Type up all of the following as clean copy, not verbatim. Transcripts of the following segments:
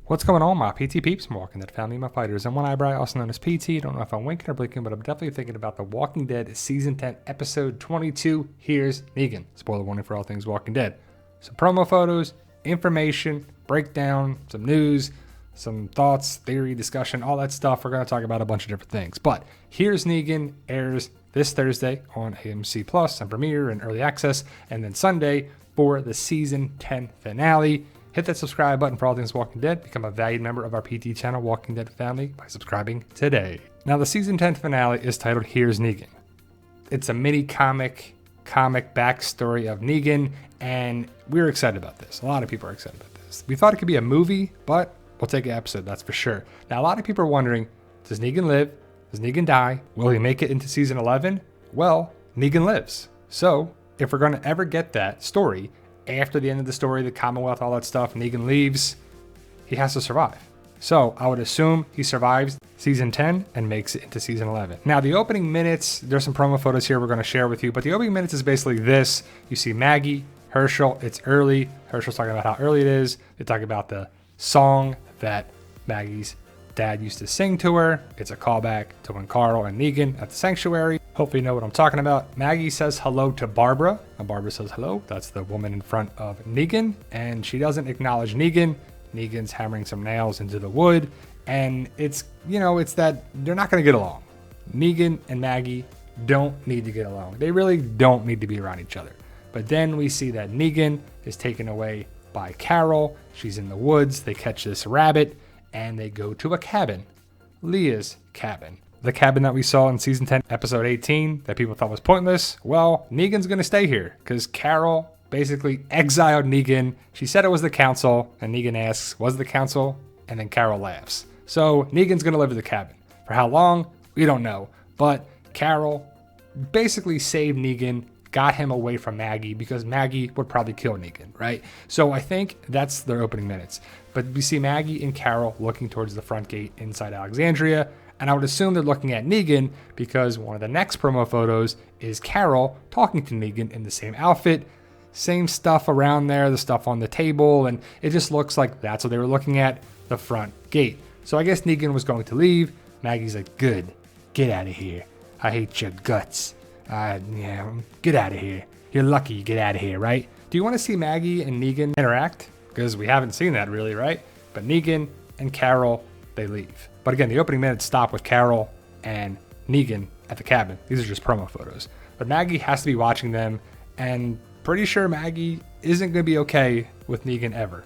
What's going on, my PT peeps? I'm Walking Dead family, my fighters, and one eyebrow, also known as PT. Don't know if I'm winking or blinking, but I'm definitely thinking about The Walking Dead Season 10, Episode 22, Here's Negan. Spoiler warning for all things Walking Dead. Some promo photos, information, breakdown, some news, some thoughts, theory, discussion, all that stuff. We're going to talk about a bunch of different things. But Here's Negan airs this Thursday on AMC Plus and Premiere and Early Access, and then Sunday for the Season 10 finale. Hit that subscribe button for all things Walking Dead. Become a valued member of our PT channel, Walking Dead family, by subscribing today. Now, the Season 10 finale is titled Here's Negan. It's a mini comic backstory of Negan, and we're excited about this. A lot of people are excited about this. We thought it could be a movie, but we'll take an episode, that's for sure. Now, a lot of people are wondering, does Negan live? Does Negan die? Will he make it into Season 11? Well, Negan lives. So, if we're going to ever get that story, after the end of the story, the Commonwealth, all that stuff, Negan leaves, he has to survive. So I would assume he survives Season 10 and makes it into Season 11. Now, the opening minutes, there's some promo photos here we're going to share with you, but the opening minutes is basically this. You see Maggie, Herschel, it's early. Herschel's talking about how early it is. They talk about the song that Maggie's dad used to sing to her. It's a callback to when Carl and Negan at the sanctuary. Hopefully you know what I'm talking about. Maggie says hello to Barbara, and Barbara says hello. That's the woman in front of Negan, and she doesn't acknowledge Negan. Negan's hammering some nails into the wood, and it's that they're not going to get along. Negan and Maggie don't need to get along. They really don't need to be around each other. But then we see that Negan is taken away by Carol. She's in the woods. They catch this rabbit, and they go to a cabin, Leah's cabin. The cabin that we saw in Season 10, Episode 18, that people thought was pointless. Well, Negan's going to stay here because Carol basically exiled Negan. She said it was the council, and Negan asks, was it the council? And then Carol laughs. So Negan's going to live in the cabin. For how long? We don't know. But Carol basically saved Negan, got him away from Maggie because Maggie would probably kill Negan, right? So I think that's their opening minutes. But we see Maggie and Carol looking towards the front gate inside Alexandria. And I would assume they're looking at Negan because one of the next promo photos is Carol talking to Negan in the same outfit, same stuff around there, the stuff on the table, and it just looks like that's what they were looking at, the front gate. So I guess Negan was going to leave. Maggie's like, good, get out of here. I hate your guts. Get out of here. You're lucky you get out of here, right? Do you want to see Maggie and Negan interact? Because we haven't seen that really, right? But Negan and Carol, they leave. But again, the opening minutes stop with Carol and Negan at the cabin. These are just promo photos. But Maggie has to be watching them, and pretty sure Maggie isn't going to be okay with Negan ever.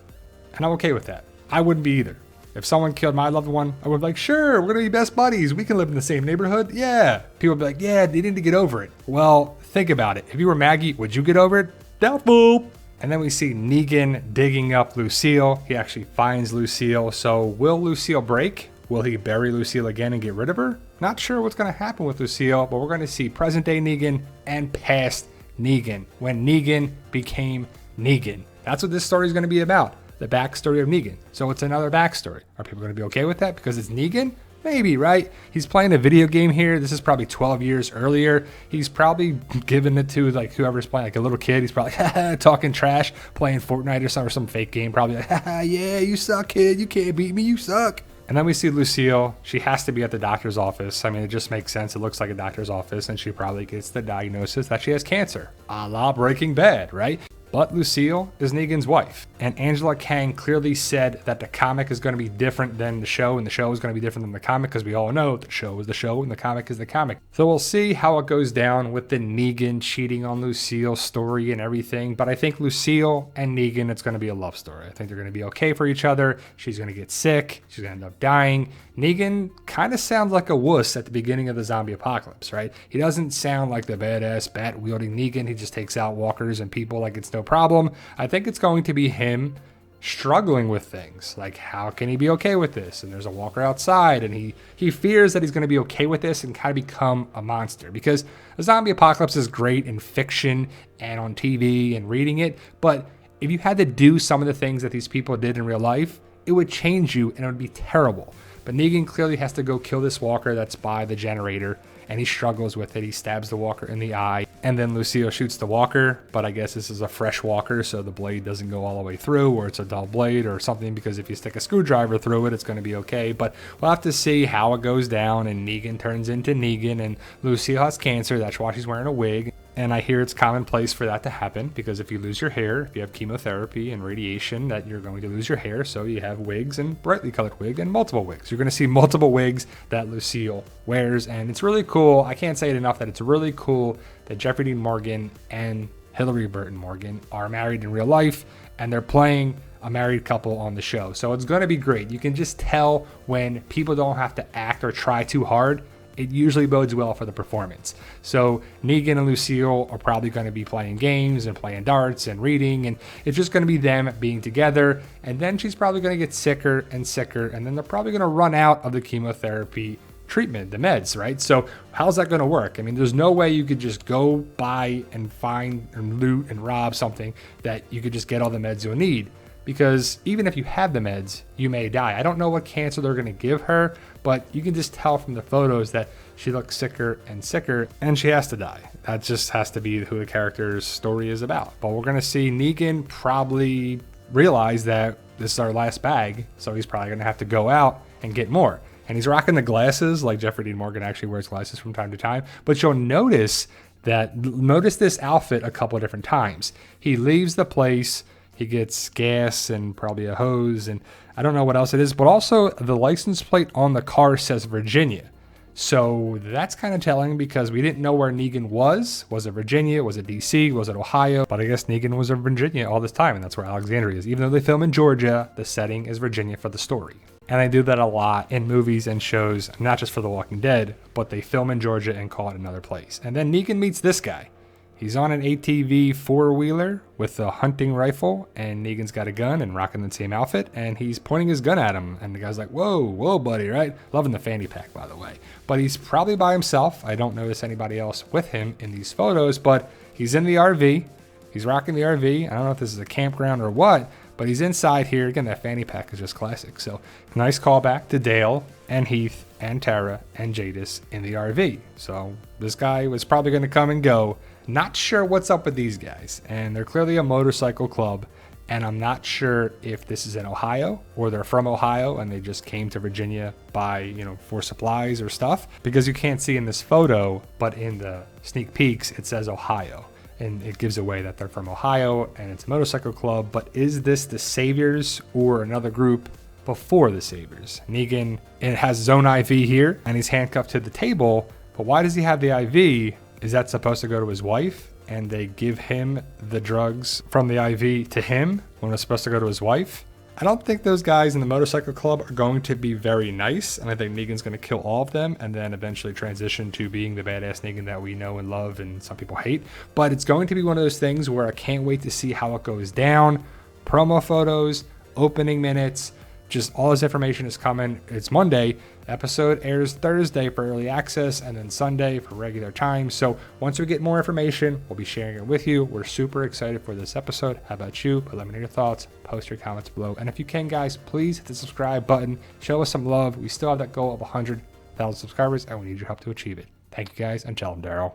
And I'm okay with that. I wouldn't be either. If someone killed my loved one, I would be like, sure, we're going to be best buddies. We can live in the same neighborhood. Yeah. People would be like, yeah, they need to get over it. Well, think about it. If you were Maggie, would you get over it? Doubtful. And then we see Negan digging up Lucille. He actually finds Lucille. So will Lucille break? Will he bury Lucille again and get rid of her? Not sure what's going to happen with Lucille, but we're going to see present day Negan and past Negan when Negan became Negan. That's what this story is going to be about. The backstory of Negan. So it's another backstory. Are people going to be okay with that because it's Negan? Maybe, right? He's playing a video game here. This is probably 12 years earlier. He's probably giving it to like whoever's playing, like a little kid. He's probably talking trash, playing Fortnite or some fake game. Probably like, yeah, you suck, kid. You can't beat me. You suck. And then we see Lucille. She has to be at the doctor's office. I mean, it just makes sense. It looks like a doctor's office, and she probably gets the diagnosis that she has cancer, a la Breaking Bad, right? But Lucille is Negan's wife. And Angela Kang clearly said that the comic is going to be different than the show, and the show is going to be different than the comic because we all know the show is the show and the comic is the comic. So we'll see how it goes down with the Negan cheating on Lucille story and everything. But I think Lucille and Negan, it's going to be a love story. I think they're going to be okay for each other. She's going to get sick. She's going to end up dying. Negan kind of sounds like a wuss at the beginning of the zombie apocalypse, right? He doesn't sound like the badass bat-wielding Negan. He just takes out walkers and people like it's no problem. I think it's going to be him struggling with things. Like, how can he be okay with this? And there's a walker outside, and he fears that he's going to be okay with this and kind of become a monster. Because a zombie apocalypse is great in fiction and on TV and reading it, but if you had to do some of the things that these people did in real life, it would change you and it would be terrible. But Negan clearly has to go kill this walker that's by the generator, and he struggles with it. He stabs the walker in the eye. And then Lucille shoots the walker, but I guess this is a fresh walker, so the blade doesn't go all the way through, or it's a dull blade or something, because if you stick a screwdriver through it, it's going to be okay. But we'll have to see how it goes down, and Negan turns into Negan, and Lucille has cancer. That's why she's wearing a wig. And I hear it's commonplace for that to happen, because if you lose your hair, if you have chemotherapy and radiation, that you're going to lose your hair. So you have wigs, and brightly colored wig, and multiple wigs. You're going to see multiple wigs that Lucille wears, and it's really cool. I can't say it enough that it's really cool that Jeffrey Dean Morgan and Hillary Burton Morgan are married in real life, and they're playing a married couple on the show. So it's going to be great. You can just tell when people don't have to act or try too hard. It usually bodes well for the performance. So Negan and Lucille are probably going to be playing games and playing darts and reading, and it's just going to be them being together. And then she's probably going to get sicker and sicker, and then they're probably going to run out of the chemotherapy treatment, the meds, right? So how's that going to work? I mean, there's no way you could just go buy and find and loot and rob something that you could just get all the meds you'll need. Because even if you have the meds, you may die. I don't know what cancer they're going to give her, but you can just tell from the photos that she looks sicker and sicker, and she has to die. That just has to be who the character's story is about. But we're going to see Negan probably realize that this is our last bag, so he's probably going to have to go out and get more. And he's rocking the glasses, like Jeffrey Dean Morgan actually wears glasses from time to time. But you'll notice this outfit a couple of different times. He leaves the place. He gets gas and probably a hose, and I don't know what else it is, but also the license plate on the car says Virginia. So that's kind of telling, because we didn't know where Negan was. Was it Virginia? Was it DC? Was it Ohio? But I guess Negan was in Virginia all this time, and that's where Alexandria is. Even though they film in Georgia, the setting is Virginia for the story. And they do that a lot in movies and shows, not just for The Walking Dead, but they film in Georgia and call it another place. And then Negan meets this guy. He's on an ATV four-wheeler with a hunting rifle, and Negan's got a gun and rocking the same outfit, and he's pointing his gun at him, and the guy's like, whoa, buddy, right? Loving the fanny pack, by the way. But he's probably by himself. I don't notice anybody else with him in these photos, but he's in the RV. He's rocking the RV. I don't know if this is a campground or what, but he's inside here. Again, that fanny pack is just classic. So nice callback to Dale and Heath and Tara and Jadis in the RV. So this guy was probably going to come and go. Not sure what's up with these guys, and they're clearly a motorcycle club, and I'm not sure if this is in Ohio or they're from Ohio and they just came to Virginia for supplies or stuff, because you can't see in this photo, but in the sneak peeks it says Ohio, and it gives away that they're from Ohio and it's a motorcycle club. But is this the Saviors or another group before the Saviors? Negan, it has his own IV here, and he's handcuffed to the table, but why does he have the IV? Is that supposed to go to his wife, and they give him the drugs from the IV to him when it's supposed to go to his wife? I don't think those guys in the motorcycle club are going to be very nice, and I think Negan's going to kill all of them and then eventually transition to being the badass Negan that we know and love and some people hate. But it's going to be one of those things where I can't wait to see how it goes down. Promo photos, opening minutes, just all this information is coming. It's Monday. Episode airs Thursday for early access, and then Sunday for regular time. So once we get more information, we'll be sharing it with you. We're super excited for this episode. How about you? Let me know your thoughts. Post your comments below. And if you can, guys, please hit the subscribe button. Show us some love. We still have that goal of 100,000 subscribers, and we need your help to achieve it. Thank you, guys, and tell them, Daryl.